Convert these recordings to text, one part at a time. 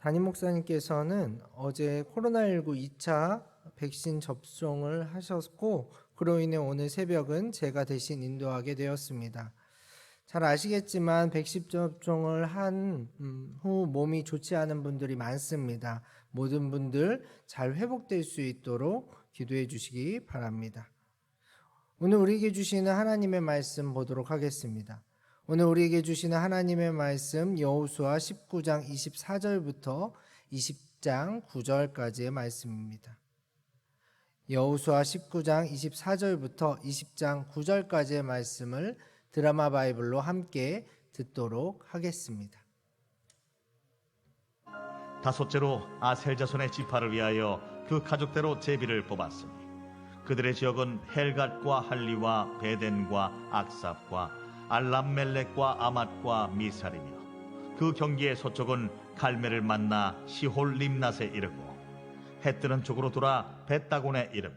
담임 목사님께서는 어제 코로나19 2차 백신 접종을 하셨고, 그로 인해 오늘 새벽은 제가 대신 인도하게 되었습니다. 잘 아시겠지만 백신 접종을 한 후 몸이 좋지 않은 분들이 많습니다. 모든 분들 잘 회복될 수 있도록 기도해 주시기 바랍니다. 오늘 우리에게 주시는 하나님의 말씀 보도록 하겠습니다. 오늘 우리에게 주시는 하나님의 말씀 여호수아 19장 24절부터 20장 9절까지의 말씀입니다. 여호수아 19장 24절부터 20장 9절까지의 말씀을 드라마 바이블로 함께 듣도록 하겠습니다. 다섯째로 아셀 자손의 지파를 위하여 그 가족대로 제비를 뽑았으니 그들의 지역은 헬갓과 할리와 베덴과 악삽과 알람멜렉과 아맛과 미살이며 그 경기의 서쪽은 갈멜을 만나 시홀 림낫에 이르고 해 뜨는 쪽으로 돌아 벳다곤에 이르며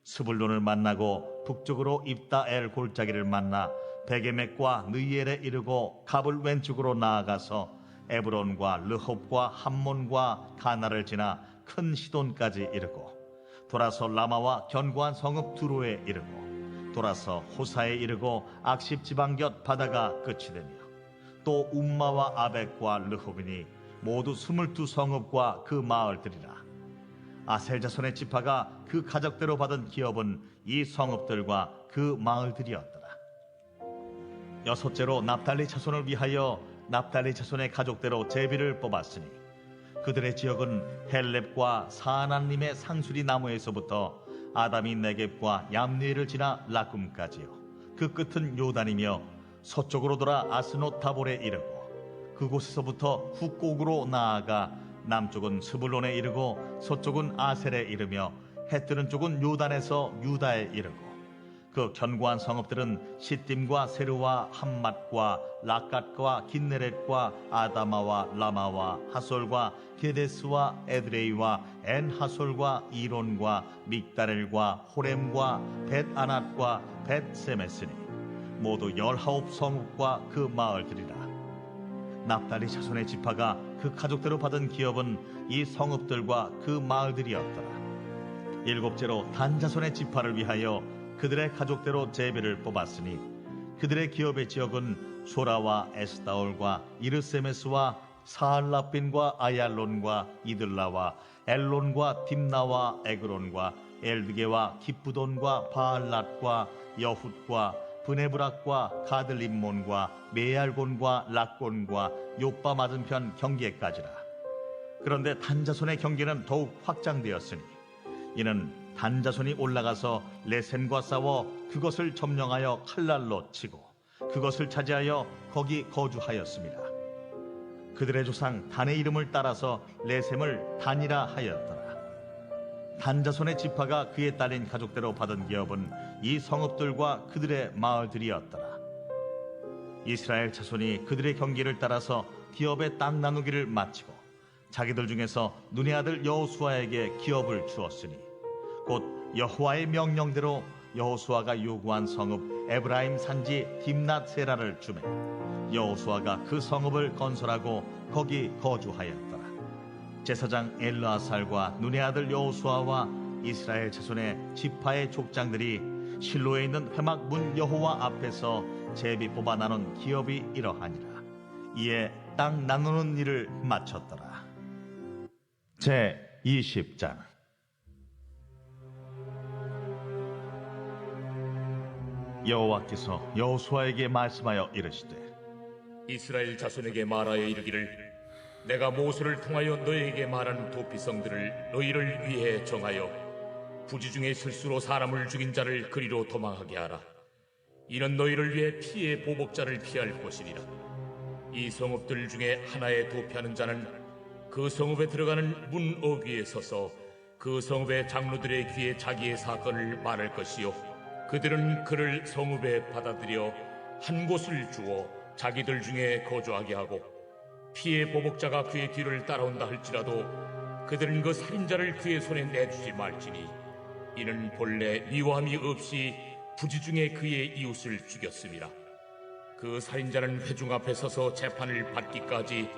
스불론을 만나고 북쪽으로 입다엘 골짜기를 만나 베게멕과 느이엘에 이르고 갑을 왼쪽으로 나아가서 에브론과 르홉과 함몬과 가나를 지나 큰 시돈까지 이르고 돌아서 라마와 견고한 성읍 두로에 이르고 돌아서 호사에 이르고 악십 지방 곁 바다가 끝이 되며 또 움마와 아벡과 르홉이니 모두 22성읍과 그 마을들이라. 아셀 자손의 지파가 그 가족대로 받은 기업은 이 성읍들과 그 마을들이었더라. 여섯째로 납달리 자손을 위하여 납달리 자손의 가족대로 제비를 뽑았으니 그들의 지역은 헬렙과 사아난림의 상수리 나무에서부터 아담이 네겝과 얌리엘을 지나 라쿰까지요. 그 끝은 요단이며 서쪽으로 돌아 아스노 타볼에 이르고 그곳에서부터 북곡으로 나아가 남쪽은 스불론에 이르고 서쪽은 아셀에 이르며 해 뜨는 쪽은 요단에서 유다에 이르고 그 견고한 성읍들은 시딤과 세르와 함맛과 라갓과 긴네렛과 아다마와 라마와 하솔과 게데스와 에드레이와 엔하솔과 이론과 믹다렐과 호렘과 벳아낫과 벳세메스니 모두 19성읍과 그 마을들이라. 납달리 자손의 지파가 그 가족대로 받은 기업은 이 성읍들과 그 마을들이었더라. 일곱째로 단 자손의 지파를 위하여 그들의 가족대로 제비를 뽑았으니 그들의 기업의 지역은 소라와 에스다올과 이르세메스와 사알라빈과 아얄론과 이들라와 엘론과 딥나와 에그론과 엘드게와 기쁘돈과 바알랏과 여훗과 브네브락과 가들림몬과 메알곤과 락곤과 요빠 맞은편 경계까지라. 그런데 단자손의 경계는 더욱 확장되었으니 이는 단자손이 올라가서 레센과 싸워 그것을 점령하여 칼날로 치고 그것을 차지하여 거기 거주하였습니다. 그들의 조상 단의 이름을 따라서 레셈을 단이라 하였더라. 단자손의 지파가 그에 딸린 가족대로 받은 기업은 이 성읍들과 그들의 마을들이었더라. 이스라엘 자손이 그들의 경계를 따라서 기업의 땅 나누기를 마치고 자기들 중에서 눈의 아들 여호수아에게 기업을 주었으니 곧 여호와의 명령대로 여호수아가 요구한 성읍 에브라임 산지 딥낫세라를 주매 여호수아가 그 성읍을 건설하고 거기 거주하였더라. 제사장 엘르아살과 눈의 아들 여호수아와 이스라엘 자손의 지파의 족장들이 실로에 있는 회막 문 여호와 앞에서 제비 뽑아 나눈 기업이 이러하니라. 이에 땅 나누는 일을 마쳤더라. 제 20장. 여호와께서 여호수아에게 말씀하여 이르시되 이스라엘 자손에게 말하여 이르기를 내가 모세를 통하여 너희에게 말한 도피성들을 너희를 위해 정하여 부지 중에 실수로 사람을 죽인 자를 그리로 도망하게 하라. 이는 너희를 위해 피의 보복자를 피할 것이니라. 이 성읍들 중에 하나에 도피하는 자는 그 성읍에 들어가는 문 어귀에 서서 그 성읍의 장로들의 귀에 자기의 사건을 말할 것이요 그들은 그를 성읍에 받아들여 한 곳을 주어 자기들 중에 거주하게 하고 피의 보복자가 그의 뒤를 따라온다 할지라도 그들은 그 살인자를 그의 손에 내주지 말지니 이는 본래 미워함이 없이 부지 중에 그의 이웃을 죽였음이라. 그 살인자는 회중 앞에 서서 재판을 받기까지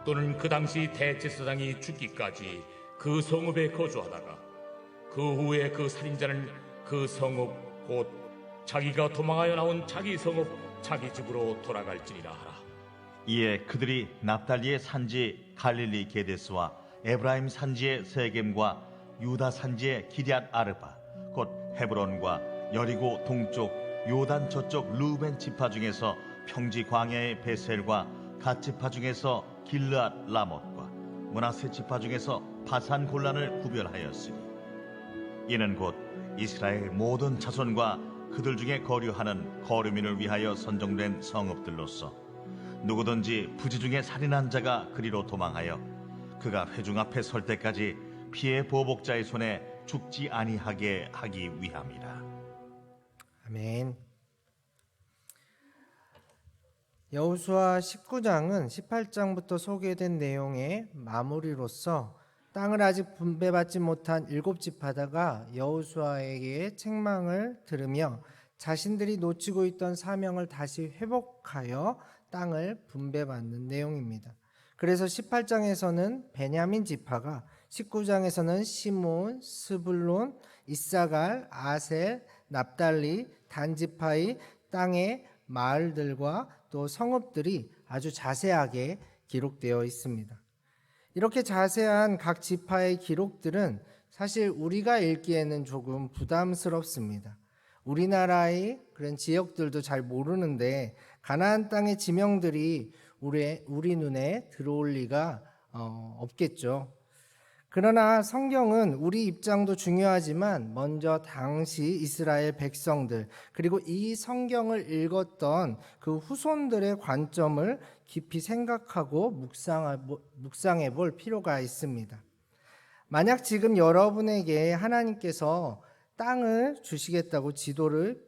또는 그 당시 대제사장이 죽기까지 그 성읍에 거주하다가 그 후에 그 살인자는 그 성읍 곧 자기가 도망하여 나온 자기 성읍 자기 집으로 돌아갈지니라 하라. 이에 그들이 납달리의 산지 갈릴리 게데스와 에브라임 산지의 세겜과 유다 산지의 기럇 아르바 곧 헤브론과 여리고 동쪽 요단 저쪽 루벤 지파 중에서 평지 광야의 베셀과 갓 지파 중에서 길르앗 라못과 므낫세 지파 중에서 바산 골란을 구별하였으니 이는 곧 이스라엘 모든 자손과 그들 중에 거류하는 거류민을 위하여 선정된 성읍들로서 누구든지 부지 중에 살인한 자가 그리로 도망하여 그가 회중 앞에 설 때까지 피해 보복자의 손에 죽지 아니하게 하기 위함이라. 아멘. 여호수아 19장은 18장부터 소개된 내용의 마무리로서 땅을 아직 분배받지 못한 7지파다가 여호수아에게 책망을 들으며 자신들이 놓치고 있던 사명을 다시 회복하여 땅을 분배받는 내용입니다. 그래서 18장에서는 베냐민 지파가, 19장에서는 시몬, 스불론, 이사갈, 아셀, 납달리, 단 지파의 땅의 마을들과 또 성읍들이 아주 자세하게 기록되어 있습니다. 이렇게 자세한 각 지파의 기록들은 사실 우리가 읽기에는 조금 부담스럽습니다. 우리나라의 그런 지역들도 잘 모르는데 가나안 땅의 지명들이 우리 눈에 들어올 리가 없겠죠. 그러나 성경은 우리 입장도 중요하지만 먼저 당시 이스라엘 백성들 그리고 이 성경을 읽었던 그 후손들의 관점을 깊이 생각하고 묵상해 볼 필요가 있습니다. 만약 지금 여러분에게 하나님께서 땅을 주시겠다고 지도를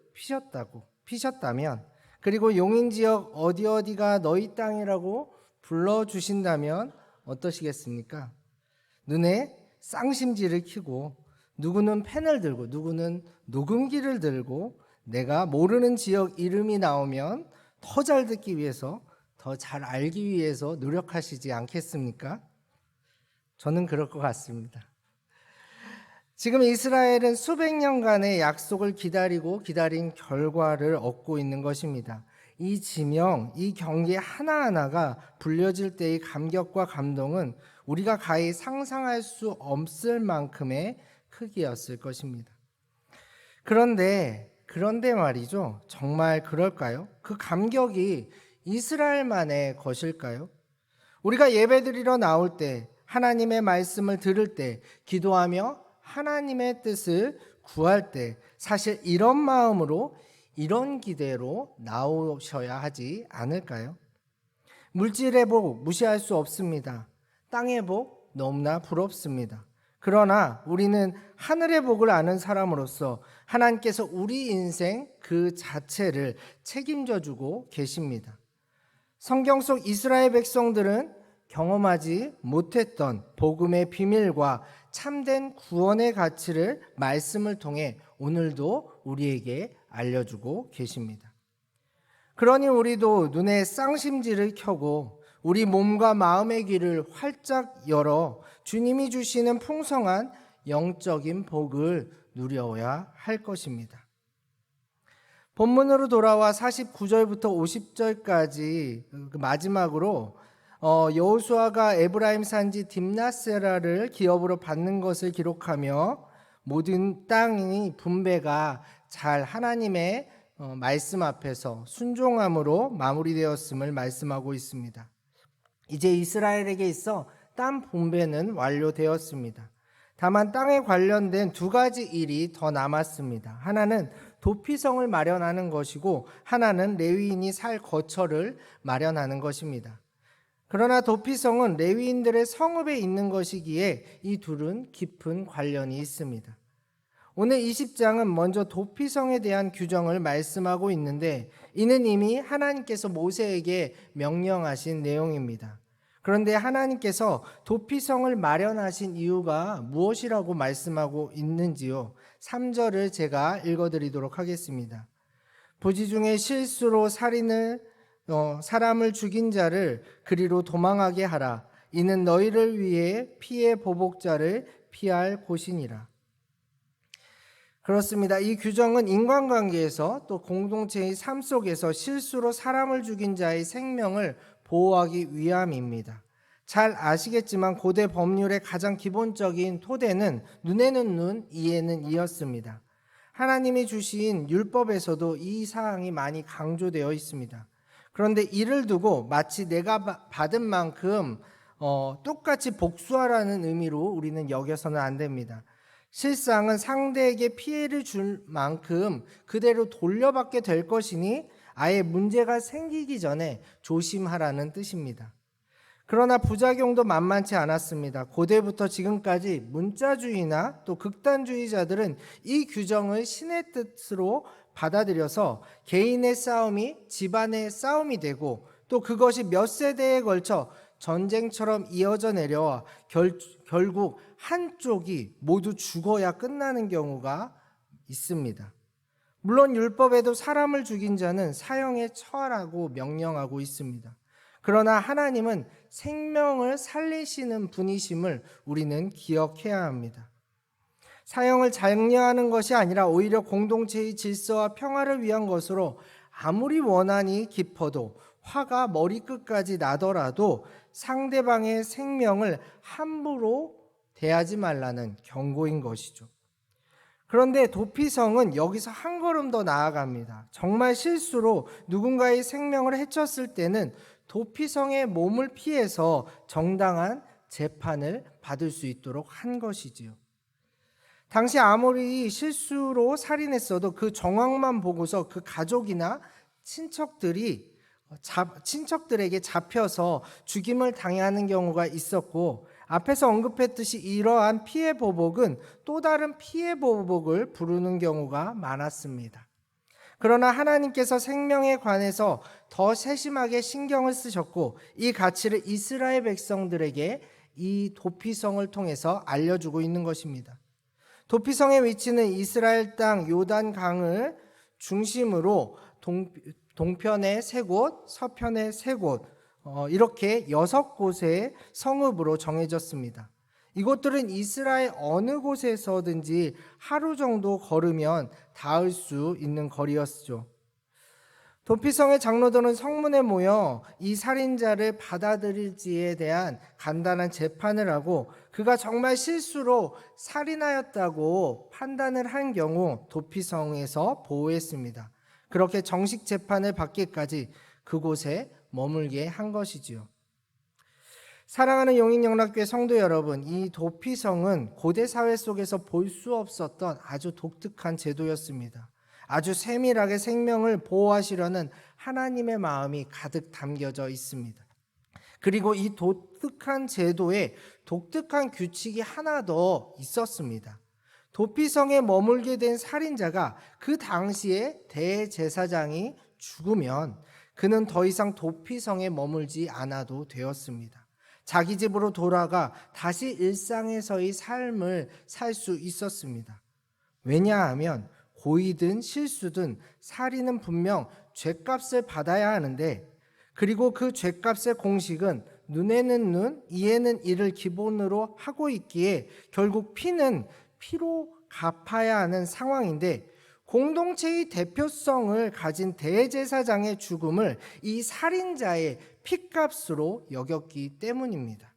피셨다면 그리고 용인지역 어디가 너희 땅이라고 불러주신다면 어떠시겠습니까? 눈에 쌍심지를 켜고 누구는 펜을 들고 누구는 녹음기를 들고 내가 모르는 지역 이름이 나오면 더 잘 듣기 위해서 더 잘 알기 위해서 노력하시지 않겠습니까? 저는 그럴 것 같습니다. 지금 이스라엘은 수백 년간의 약속을 기다린 결과를 얻고 있는 것입니다. 이 지명, 이 경계 하나하나가 불려질 때의 감격과 감동은 우리가 가히 상상할 수 없을 만큼의 크기였을 것입니다. 그런데 말이죠. 정말 그럴까요? 그 감격이 이스라엘만의 것일까요? 우리가 예배드리러 나올 때, 하나님의 말씀을 들을 때, 기도하며 하나님의 뜻을 구할 때 사실 이런 마음으로 이런 기대로 나오셔야 하지 않을까요? 물질의 복 무시할 수 없습니다. 땅의 복 너무나 부럽습니다. 그러나 우리는 하늘의 복을 아는 사람으로서 하나님께서 우리 인생 그 자체를 책임져 주고 계십니다. 성경 속 이스라엘 백성들은 경험하지 못했던 복음의 비밀과 참된 구원의 가치를 말씀을 통해 오늘도 우리에게 알려주고 계십니다. 그러니 우리도 눈에 쌍심지를 켜고 우리 몸과 마음의 귀를 활짝 열어 주님이 주시는 풍성한 영적인 복을 누려야 할 것입니다. 본문으로 돌아와 49절부터 50절까지 마지막으로 여호수아가 에브라임 산지 딥나세라를 기업으로 받는 것을 기록하며 모든 땅의 분배가 잘 하나님의 말씀 앞에서 순종함으로 마무리되었음을 말씀하고 있습니다. 이제 이스라엘에게 있어 땅 분배는 완료되었습니다. 다만 땅에 관련된 두 가지 일이 더 남았습니다. 하나는 도피성을 마련하는 것이고 하나는 레위인이 살 거처를 마련하는 것입니다. 그러나 도피성은 레위인들의 성읍에 있는 것이기에 이 둘은 깊은 관련이 있습니다. 오늘 20장은 먼저 도피성에 대한 규정을 말씀하고 있는데 이는 이미 하나님께서 모세에게 명령하신 내용입니다. 그런데 하나님께서 도피성을 마련하신 이유가 무엇이라고 말씀하고 있는지요? 3절을 제가 읽어드리도록 하겠습니다. 부지 중에 실수로 살인을 사람을 죽인 자를 그리로 도망하게 하라. 이는 너희를 위해 피의 보복자를 피할 곳이니라. 그렇습니다. 이 규정은 인간관계에서 또 공동체의 삶 속에서 실수로 사람을 죽인 자의 생명을 보호하기 위함입니다. 잘 아시겠지만 고대 법률의 가장 기본적인 토대는 눈에는 눈, 이에는 이였습니다. 하나님이 주신 율법에서도 이 사항이 많이 강조되어 있습니다. 그런데 이를 두고 마치 내가 받은 만큼 똑같이 복수하라는 의미로 우리는 여겨서는 안 됩니다. 실상은 상대에게 피해를 줄 만큼 그대로 돌려받게 될 것이니 아예 문제가 생기기 전에 조심하라는 뜻입니다. 그러나 부작용도 만만치 않았습니다. 고대부터 지금까지 문자주의나 또 극단주의자들은 이 규정을 신의 뜻으로 받아들여서 개인의 싸움이 집안의 싸움이 되고 또 그것이 몇 세대에 걸쳐 전쟁처럼 이어져 내려와 결국 한쪽이 모두 죽어야 끝나는 경우가 있습니다. 물론 율법에도 사람을 죽인 자는 사형에 처하라고 명령하고 있습니다. 그러나 하나님은 생명을 살리시는 분이심을 우리는 기억해야 합니다. 사형을 장려하는 것이 아니라 오히려 공동체의 질서와 평화를 위한 것으로 아무리 원한이 깊어도 화가 머리끝까지 나더라도 상대방의 생명을 함부로 대하지 말라는 경고인 것이죠. 그런데 도피성은 여기서 한 걸음 더 나아갑니다. 정말 실수로 누군가의 생명을 해쳤을 때는 도피성의 몸을 피해서 정당한 재판을 받을 수 있도록 한 것이지요. 당시 아무리 실수로 살인했어도 그 정황만 보고서 그 가족이나 친척들에게 잡혀서 죽임을 당하는 경우가 있었고, 앞에서 언급했듯이 이러한 피해 보복은 또 다른 피해 보복을 부르는 경우가 많았습니다. 그러나 하나님께서 생명에 관해서 더 세심하게 신경을 쓰셨고 이 가치를 이스라엘 백성들에게 이 도피성을 통해서 알려주고 있는 것입니다. 도피성의 위치는 이스라엘 땅 요단강을 중심으로 동편의 3곳, 서편의 3곳, 이렇게 6곳의 성읍으로 정해졌습니다. 이곳들은 이스라엘 어느 곳에서든지 하루 정도 걸으면 닿을 수 있는 거리였죠. 도피성의 장로들은 성문에 모여 이 살인자를 받아들일지에 대한 간단한 재판을 하고 그가 정말 실수로 살인하였다고 판단을 한 경우 도피성에서 보호했습니다. 그렇게 정식 재판을 받기까지 그곳에 머물게 한 것이지요. 사랑하는 용인영락교회 성도 여러분, 이 도피성은 고대 사회 속에서 볼 수 없었던 아주 독특한 제도였습니다. 아주 세밀하게 생명을 보호하시려는 하나님의 마음이 가득 담겨져 있습니다. 그리고 이 독특한 제도에 독특한 규칙이 하나 더 있었습니다. 도피성에 머물게 된 살인자가 그 당시에 대제사장이 죽으면 그는 더 이상 도피성에 머물지 않아도 되었습니다. 자기 집으로 돌아가 다시 일상에서의 삶을 살 수 있었습니다. 왜냐하면 고의든 실수든 살인은 분명 죗값을 받아야 하는데, 그리고 그 죗값의 공식은 눈에는 눈, 이에는 이를 기본으로 하고 있기에 결국 피는 피로 갚아야 하는 상황인데, 공동체의 대표성을 가진 대제사장의 죽음을 이 살인자의 피값으로 여겼기 때문입니다.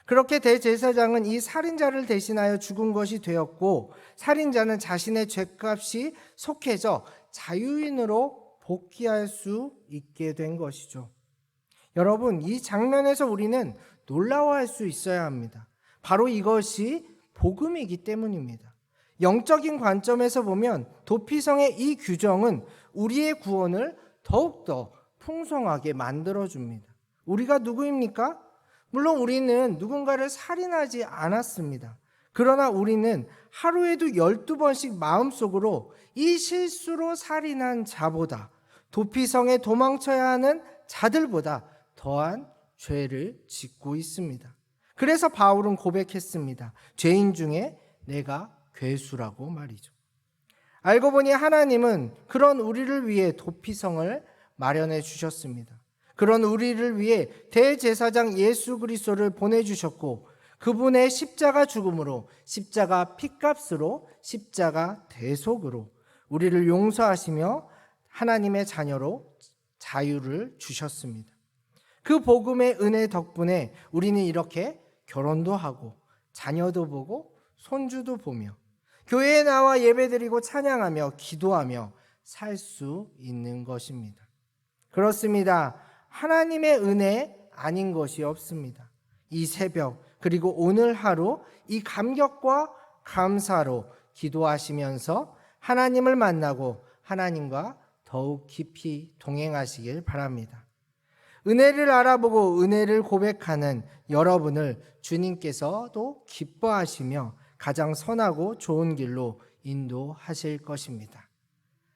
그렇게 대제사장은 이 살인자를 대신하여 죽은 것이 되었고, 살인자는 자신의 죗값이 속해져 자유인으로 복귀할 수 있게 된 것이죠. 여러분, 이 장면에서 우리는 놀라워할 수 있어야 합니다. 바로 이것이 복음이기 때문입니다. 영적인 관점에서 보면 도피성의 이 규정은 우리의 구원을 더욱더 풍성하게 만들어줍니다. 우리가 누구입니까? 물론 우리는 누군가를 살인하지 않았습니다. 그러나 우리는 하루에도 12번씩 마음속으로 이 실수로 살인한 자보다, 도피성에 도망쳐야 하는 자들보다 더한 죄를 짓고 있습니다. 그래서 바울은 고백했습니다. 죄인 중에 내가 괴수라고 말이죠. 알고 보니 하나님은 그런 우리를 위해 도피성을 마련해 주셨습니다. 그런 우리를 위해 대제사장 예수 그리스도를 보내주셨고 그분의 십자가 죽음으로, 십자가 피값으로, 십자가 대속으로 우리를 용서하시며 하나님의 자녀로 자유를 주셨습니다. 그 복음의 은혜 덕분에 우리는 이렇게 결혼도 하고 자녀도 보고 손주도 보며 교회에 나와 예배드리고 찬양하며 기도하며 살 수 있는 것입니다. 그렇습니다. 하나님의 은혜 아닌 것이 없습니다. 이 새벽 그리고 오늘 하루 이 감격과 감사로 기도하시면서 하나님을 만나고 하나님과 더욱 깊이 동행하시길 바랍니다. 은혜를 알아보고 은혜를 고백하는 여러분을 주님께서도 기뻐하시며 가장 선하고 좋은 길로 인도하실 것입니다.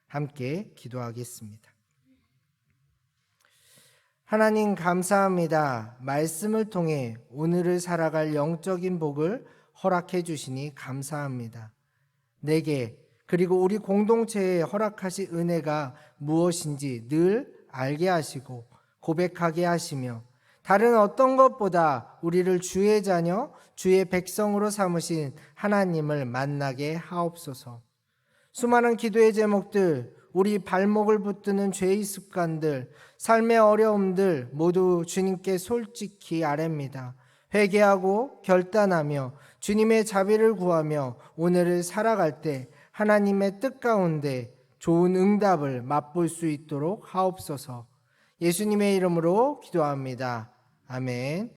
함께 기도하겠습니다. 하나님 감사합니다. 말씀을 통해 오늘을 살아갈 영적인 복을 허락해 주시니 감사합니다. 내게 그리고 우리 공동체에 허락하신 은혜가 무엇인지 늘 알게 하시고 고백하게 하시며 다른 어떤 것보다 우리를 주의 자녀, 주의 백성으로 삼으신 하나님을 만나게 하옵소서. 수많은 기도의 제목들, 우리 발목을 붙드는 죄의 습관들, 삶의 어려움들 모두 주님께 솔직히 아뢰입니다. 회개하고 결단하며 주님의 자비를 구하며 오늘을 살아갈 때 하나님의 뜻 가운데 좋은 응답을 맛볼 수 있도록 하옵소서. 예수님의 이름으로 기도합니다. 아멘.